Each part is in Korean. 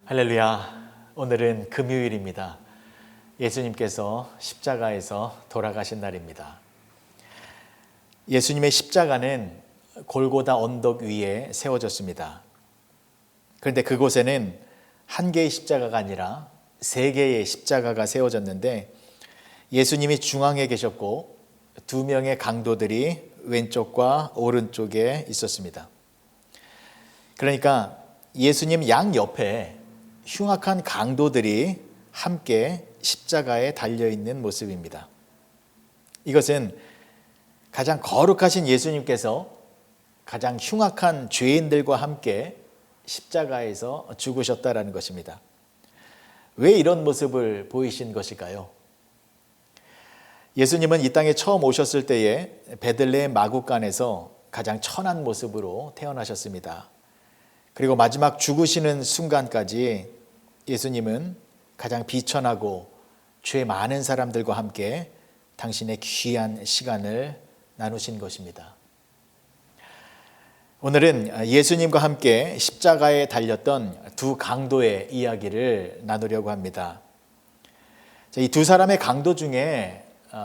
할렐루야. 오늘은 금요일입니다. 예수님께서 십자가에서 돌아가신 날입니다. 예수님의 십자가는 골고다 언덕 위에 세워졌습니다. 그런데 그곳에는 한 개의 십자가가 아니라 세 개의 십자가가 세워졌는데 예수님이 중앙에 계셨고 두 명의 강도들이 왼쪽과 오른쪽에 있었습니다. 그러니까 예수님 양옆에 흉악한 강도들이 함께 십자가에 달려있는 모습입니다. 이것은 가장 거룩하신 예수님께서 가장 흉악한 죄인들과 함께 십자가에서 죽으셨다라는 것입니다. 왜 이런 모습을 보이신 것일까요? 예수님은 이 땅에 처음 오셨을 때에 베들레헴 마구간에서 가장 천한 모습으로 태어나셨습니다. 그리고 마지막 죽으시는 순간까지 예수님은 가장 비천하고 죄 많은 사람들과 함께 당신의 귀한 시간을 나누신 것입니다. 오늘은 예수님과 함께 십자가에 달렸던 두 강도의 이야기를 나누려고 합니다. 이 두 사람의 강도 중에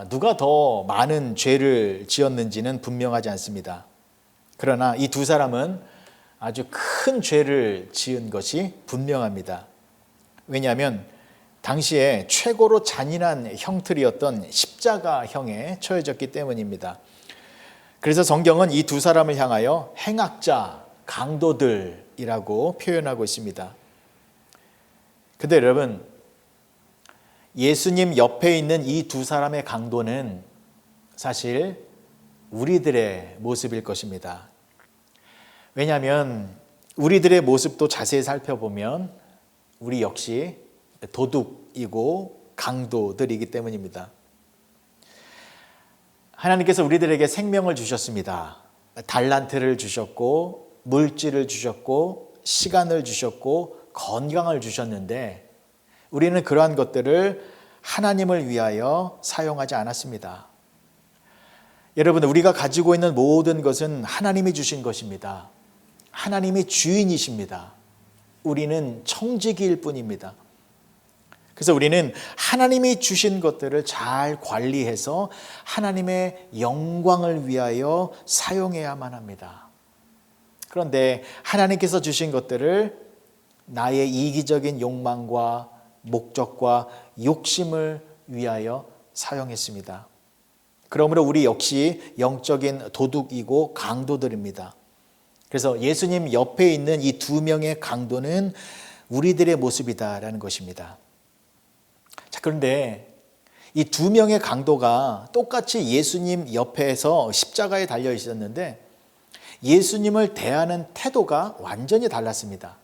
누가 더 많은 죄를 지었는지는 분명하지 않습니다. 그러나 이 두 사람은 아주 큰 죄를 지은 것이 분명합니다. 왜냐하면 당시에 최고로 잔인한 형틀이었던 십자가형에 처해졌기 때문입니다. 그래서 성경은 이 두 사람을 향하여 행악자, 강도들이라고 표현하고 있습니다. 근데 여러분, 예수님 옆에 있는 이 두 사람의 강도는 사실 우리들의 모습일 것입니다. 왜냐하면 우리들의 모습도 자세히 살펴보면 우리 역시 도둑이고 강도들이기 때문입니다. 하나님께서 우리들에게 생명을 주셨습니다. 달란트를 주셨고 물질을 주셨고 시간을 주셨고 건강을 주셨는데 우리는 그러한 것들을 하나님을 위하여 사용하지 않았습니다. 여러분, 우리가 가지고 있는 모든 것은 하나님이 주신 것입니다. 하나님이 주인이십니다. 우리는 청지기일 뿐입니다. 그래서 우리는 하나님이 주신 것들을 잘 관리해서 하나님의 영광을 위하여 사용해야만 합니다. 그런데 하나님께서 주신 것들을 나의 이기적인 욕망과 목적과 욕심을 위하여 사용했습니다. 그러므로 우리 역시 영적인 도둑이고 강도들입니다. 그래서 예수님 옆에 있는 이 두 명의 강도는 우리들의 모습이다라는 것입니다. 자, 그런데 이 두 명의 강도가 똑같이 예수님 옆에서 십자가에 달려 있었는데 예수님을 대하는 태도가 완전히 달랐습니다.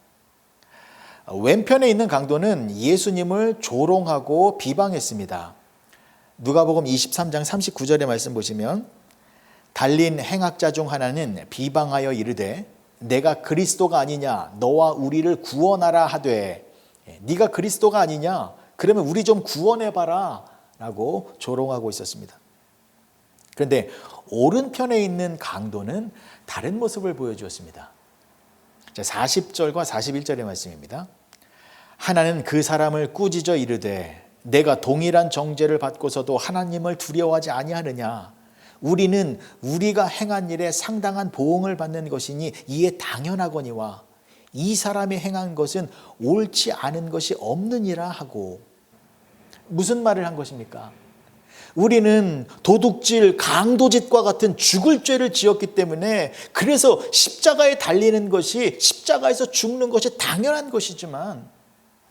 왼편에 있는 강도는 예수님을 조롱하고 비방했습니다. 누가복음 23장 39절의 말씀 보시면 달린 행악자 중 하나는 비방하여 이르되 내가 그리스도가 아니냐 너와 우리를 구원하라 하되 네가 그리스도가 아니냐 그러면 우리 좀 구원해봐라 라고 조롱하고 있었습니다. 그런데 오른편에 있는 강도는 다른 모습을 보여주었습니다. 40절과 41절의 말씀입니다. 하나는 그 사람을 꾸짖어 이르되 내가 동일한 정죄를 받고서도 하나님을 두려워하지 아니하느냐 우리는 우리가 행한 일에 상당한 보응을 받는 것이니 이에 당연하거니와 이 사람이 행한 것은 옳지 않은 것이 없느니라 하고. 무슨 말을 한 것입니까? 우리는 도둑질, 강도짓과 같은 죽을 죄를 지었기 때문에 그래서 십자가에 달리는 것이 십자가에서 죽는 것이 당연한 것이지만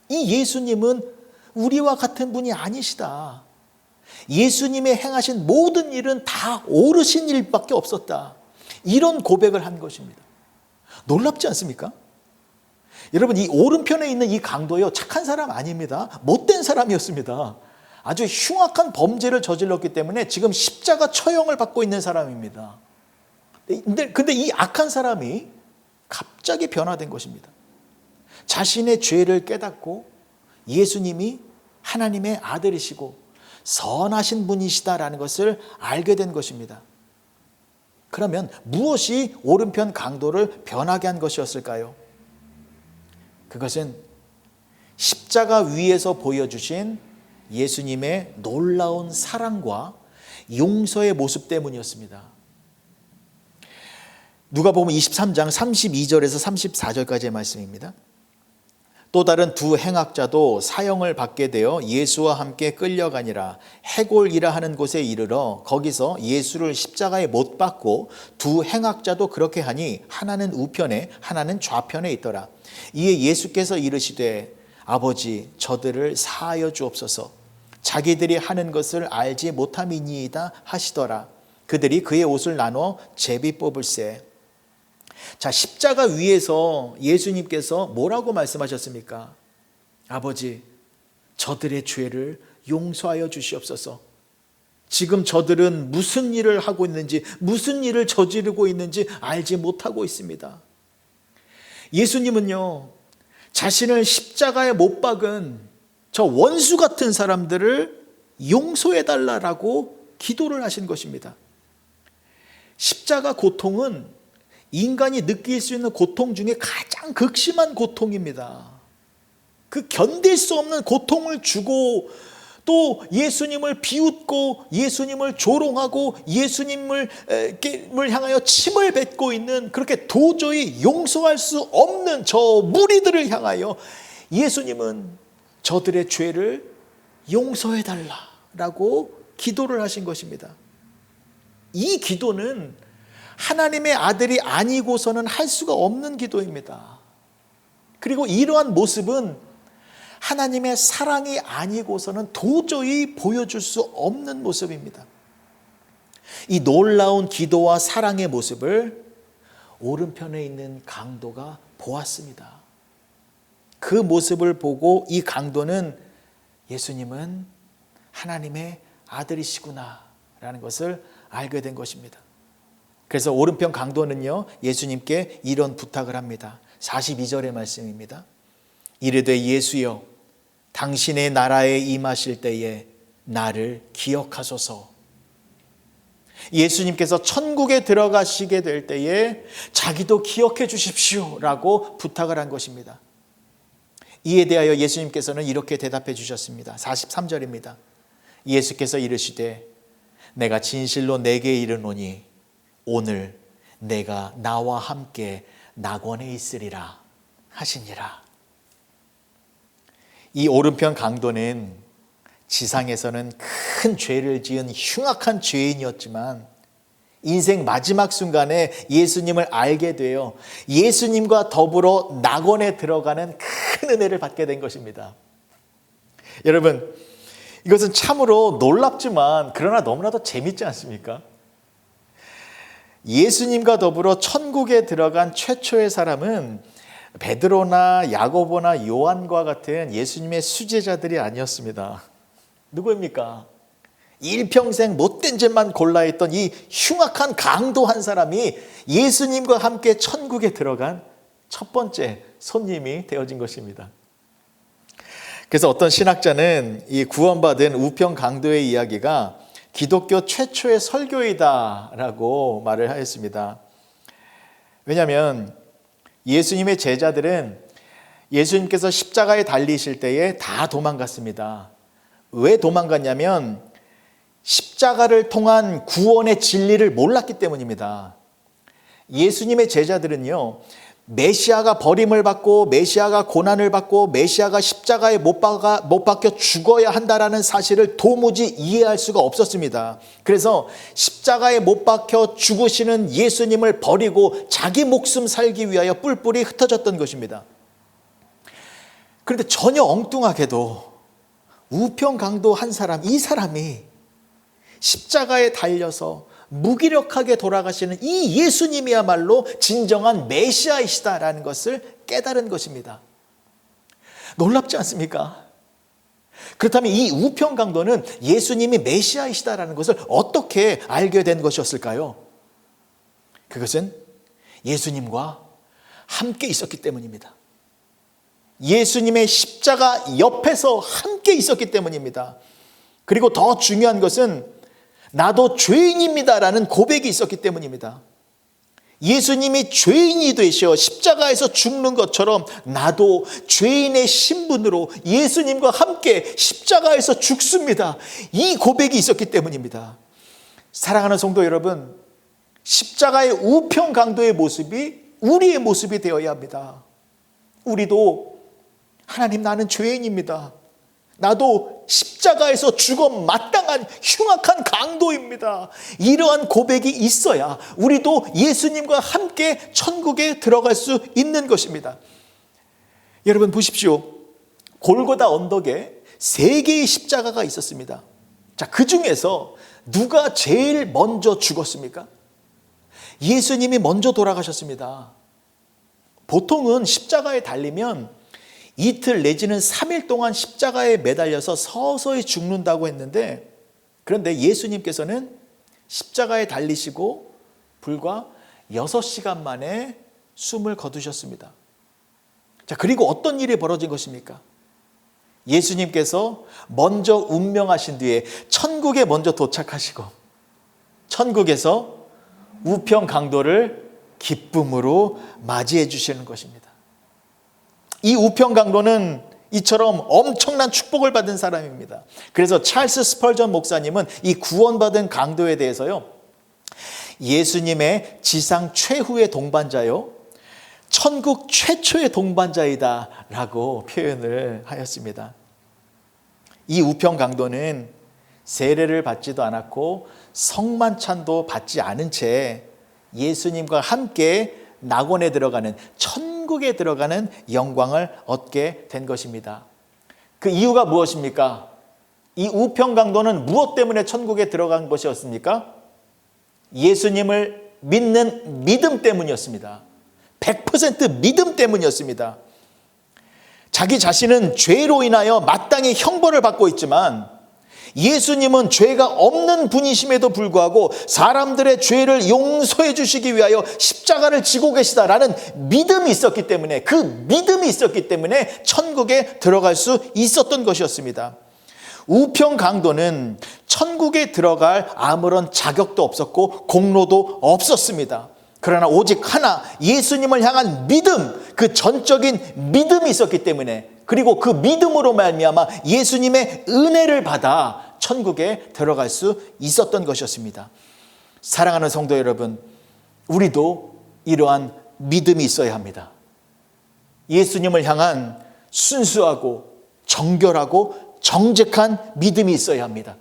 이 예수님은 우리와 같은 분이 아니시다. 예수님의 행하신 모든 일은 다 옳으신 일밖에 없었다. 이런 고백을 한 것입니다. 놀랍지 않습니까? 여러분, 이 오른편에 있는 이 강도요, 착한 사람 아닙니다. 못된 사람이었습니다. 아주 흉악한 범죄를 저질렀기 때문에 지금 십자가 처형을 받고 있는 사람입니다. 근데 이 악한 사람이 갑자기 변화된 것입니다. 자신의 죄를 깨닫고 예수님이 하나님의 아들이시고 선하신 분이시다라는 것을 알게 된 것입니다. 그러면 무엇이 오른편 강도를 변하게 한 것이었을까요? 그것은 십자가 위에서 보여주신 예수님의 놀라운 사랑과 용서의 모습 때문이었습니다. 누가복음 23장 32절에서 34절까지의 말씀입니다. 또 다른 두 행악자도 사형을 받게 되어 예수와 함께 끌려가니라. 해골이라 하는 곳에 이르러 거기서 예수를 십자가에 못 박고 두 행악자도 그렇게 하니 하나는 우편에 하나는 좌편에 있더라. 이에 예수께서 이르시되 아버지 저들을 사하여 주옵소서. 자기들이 하는 것을 알지 못함이니이다 하시더라. 그들이 그의 옷을 나눠 제비 뽑을세. 자, 십자가 위에서 예수님께서 뭐라고 말씀하셨습니까? 아버지, 저들의 죄를 용서하여 주시옵소서. 지금 저들은 무슨 일을 하고 있는지, 무슨 일을 저지르고 있는지 알지 못하고 있습니다. 예수님은요, 자신을 십자가에 못 박은 저 원수 같은 사람들을 용서해달라고 기도를 하신 것입니다. 십자가 고통은 인간이 느낄 수 있는 고통 중에 가장 극심한 고통입니다. 그 견딜 수 없는 고통을 주고 또 예수님을 비웃고 예수님을 조롱하고 예수님을 향하여 침을 뱉고 있는 그렇게 도저히 용서할 수 없는 저 무리들을 향하여 예수님은 저들의 죄를 용서해달라고 기도를 하신 것입니다. 이 기도는 하나님의 아들이 아니고서는 할 수가 없는 기도입니다. 그리고 이러한 모습은 하나님의 사랑이 아니고서는 도저히 보여줄 수 없는 모습입니다. 이 놀라운 기도와 사랑의 모습을 오른편에 있는 강도가 보았습니다. 그 모습을 보고 이 강도는 예수님은 하나님의 아들이시구나 라는 것을 알게 된 것입니다. 그래서 오른편 강도는요, 예수님께 이런 부탁을 합니다. 42절의 말씀입니다. 이르되 예수여, 당신의 나라에 임하실 때에 나를 기억하소서. 예수님께서 천국에 들어가시게 될 때에 자기도 기억해 주십시오 라고 부탁을 한 것입니다. 이에 대하여 예수님께서는 이렇게 대답해 주셨습니다. 43절입니다. 예수께서 이르시되 내가 진실로 내게 이르노니 오늘 내가 나와 함께 낙원에 있으리라 하시니라. 이 오른편 강도는 지상에서는 큰 죄를 지은 흉악한 죄인이었지만 인생 마지막 순간에 예수님을 알게 되어 예수님과 더불어 낙원에 들어가는 큰 은혜를 받게 된 것입니다. 여러분, 이것은 참으로 놀랍지만 그러나 너무나도 재밌지 않습니까? 예수님과 더불어 천국에 들어간 최초의 사람은 베드로나 야고보나 요한과 같은 예수님의 수제자들이 아니었습니다. 누구입니까? 일평생 못된 짓만 골라 했던 이 흉악한 강도 한 사람이 예수님과 함께 천국에 들어간 첫 번째 손님이 되어진 것입니다. 그래서 어떤 신학자는 이 구원받은 우편 강도의 이야기가 기독교 최초의 설교이다라고 말을 하였습니다. 왜냐하면 예수님의 제자들은 예수님께서 십자가에 달리실 때에 다 도망갔습니다. 왜 도망갔냐면 십자가를 통한 구원의 진리를 몰랐기 때문입니다. 예수님의 제자들은요, 메시아가 버림을 받고 메시아가 고난을 받고 메시아가 십자가에 못 박혀 죽어야 한다라는 사실을 도무지 이해할 수가 없었습니다. 그래서 십자가에 못 박혀 죽으시는 예수님을 버리고 자기 목숨 살기 위하여 뿔뿔이 흩어졌던 것입니다. 그런데 전혀 엉뚱하게도 우편 강도 한 사람, 이 사람이 십자가에 달려서 무기력하게 돌아가시는 이 예수님이야말로 진정한 메시아이시다라는 것을 깨달은 것입니다. 놀랍지 않습니까? 그렇다면 이 우편 강도는 예수님이 메시아이시다라는 것을 어떻게 알게 된 것이었을까요? 그것은 예수님과 함께 있었기 때문입니다. 예수님의 십자가 옆에서 함께 있었기 때문입니다. 그리고 더 중요한 것은 나도 죄인입니다라는 고백이 있었기 때문입니다. 예수님이 죄인이 되셔 십자가에서 죽는 것처럼 나도 죄인의 신분으로 예수님과 함께 십자가에서 죽습니다. 이 고백이 있었기 때문입니다. 사랑하는 성도 여러분, 십자가의 우편 강도의 모습이 우리의 모습이 되어야 합니다. 우리도 하나님, 나는 죄인입니다. 나도 십자가에서 죽어 마땅한 흉악한 강도입니다. 이러한 고백이 있어야 우리도 예수님과 함께 천국에 들어갈 수 있는 것입니다. 여러분 보십시오. 골고다 언덕에 3개의 십자가가 있었습니다. 자, 그 중에서 누가 제일 먼저 죽었습니까? 예수님이 먼저 돌아가셨습니다. 보통은 십자가에 달리면 이틀 내지는 3일 동안 십자가에 매달려서 서서히 죽는다고 했는데, 그런데 예수님께서는 십자가에 달리시고 불과 6시간 만에 숨을 거두셨습니다. 자, 그리고 어떤 일이 벌어진 것입니까? 예수님께서 먼저 운명하신 뒤에 천국에 먼저 도착하시고 천국에서 우편 강도를 기쁨으로 맞이해 주시는 것입니다. 이 우편 강도는 이처럼 엄청난 축복을 받은 사람입니다. 그래서 찰스 스펄전 목사님은 이 구원받은 강도에 대해서요, 예수님의 지상 최후의 동반자요, 천국 최초의 동반자이다 라고 표현을 하였습니다. 이 우편 강도는 세례를 받지도 않았고 성만찬도 받지 않은 채 예수님과 함께 낙원에 들어가는, 천국에 들어가는 영광을 얻게 된 것입니다. 그 이유가 무엇입니까? 이 우편 강도는 무엇 때문에 천국에 들어간 것이었습니까? 예수님을 믿는 믿음 때문이었습니다. 100% 믿음 때문이었습니다. 자기 자신은 죄로 인하여 마땅히 형벌을 받고 있지만 예수님은 죄가 없는 분이심에도 불구하고 사람들의 죄를 용서해 주시기 위하여 십자가를 지고 계시다라는 믿음이 있었기 때문에, 그 믿음이 있었기 때문에 천국에 들어갈 수 있었던 것이었습니다. 우편 강도는 천국에 들어갈 아무런 자격도 없었고 공로도 없었습니다. 그러나 오직 하나, 예수님을 향한 믿음, 그 전적인 믿음이 있었기 때문에, 그리고 그 믿음으로 말미암아 예수님의 은혜를 받아 천국에 들어갈 수 있었던 것이었습니다. 사랑하는 성도 여러분, 우리도 이러한 믿음이 있어야 합니다. 예수님을 향한 순수하고 정결하고 정직한 믿음이 있어야 합니다.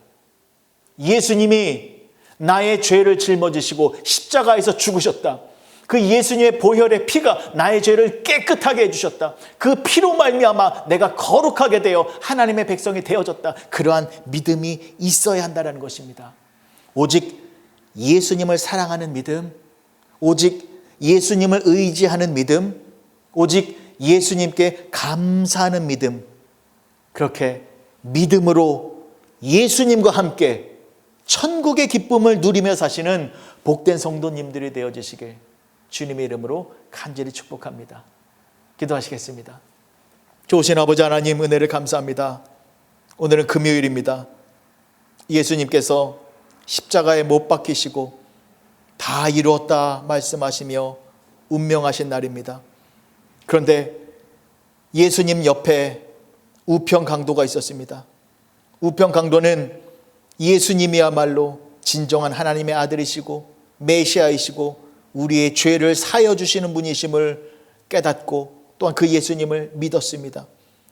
예수님이 나의 죄를 짊어지시고 십자가에서 죽으셨다. 그 예수님의 보혈의 피가 나의 죄를 깨끗하게 해주셨다. 그 피로 말미암아 내가 거룩하게 되어 하나님의 백성이 되어졌다. 그러한 믿음이 있어야 한다는 것입니다. 오직 예수님을 사랑하는 믿음, 오직 예수님을 의지하는 믿음, 오직 예수님께 감사하는 믿음, 그렇게 믿음으로 예수님과 함께 천국의 기쁨을 누리며 사시는 복된 성도님들이 되어지시길 주님의 이름으로 간절히 축복합니다. 기도하시겠습니다. 좋으신 아버지 하나님, 은혜를 감사합니다. 오늘은 금요일입니다. 예수님께서 십자가에 못 박히시고 다 이루었다 말씀하시며 운명하신 날입니다. 그런데 예수님 옆에 우편 강도가 있었습니다. 우편 강도는 예수님이야말로 진정한 하나님의 아들이시고 메시아이시고 우리의 죄를 사여 주시는 분이심을 깨닫고 또한 그 예수님을 믿었습니다.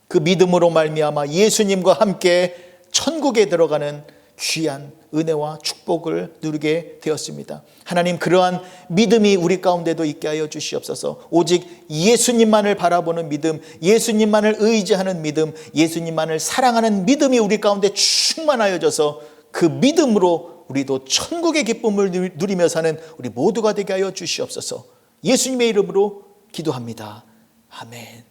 그 믿음으로 말미암아 예수님과 함께 천국에 들어가는 귀한 은혜와 축복을 누리게 되었습니다. 하나님, 그러한 믿음이 우리 가운데도 있게 하여 주시옵소서. 오직 예수님만을 바라보는 믿음, 예수님만을 의지하는 믿음, 예수님만을 사랑하는 믿음이 우리 가운데 충만하여져서 그 믿음으로 우리도 천국의 기쁨을 누리며 사는 우리 모두가 되게 하여 주시옵소서. 예수님의 이름으로 기도합니다. 아멘.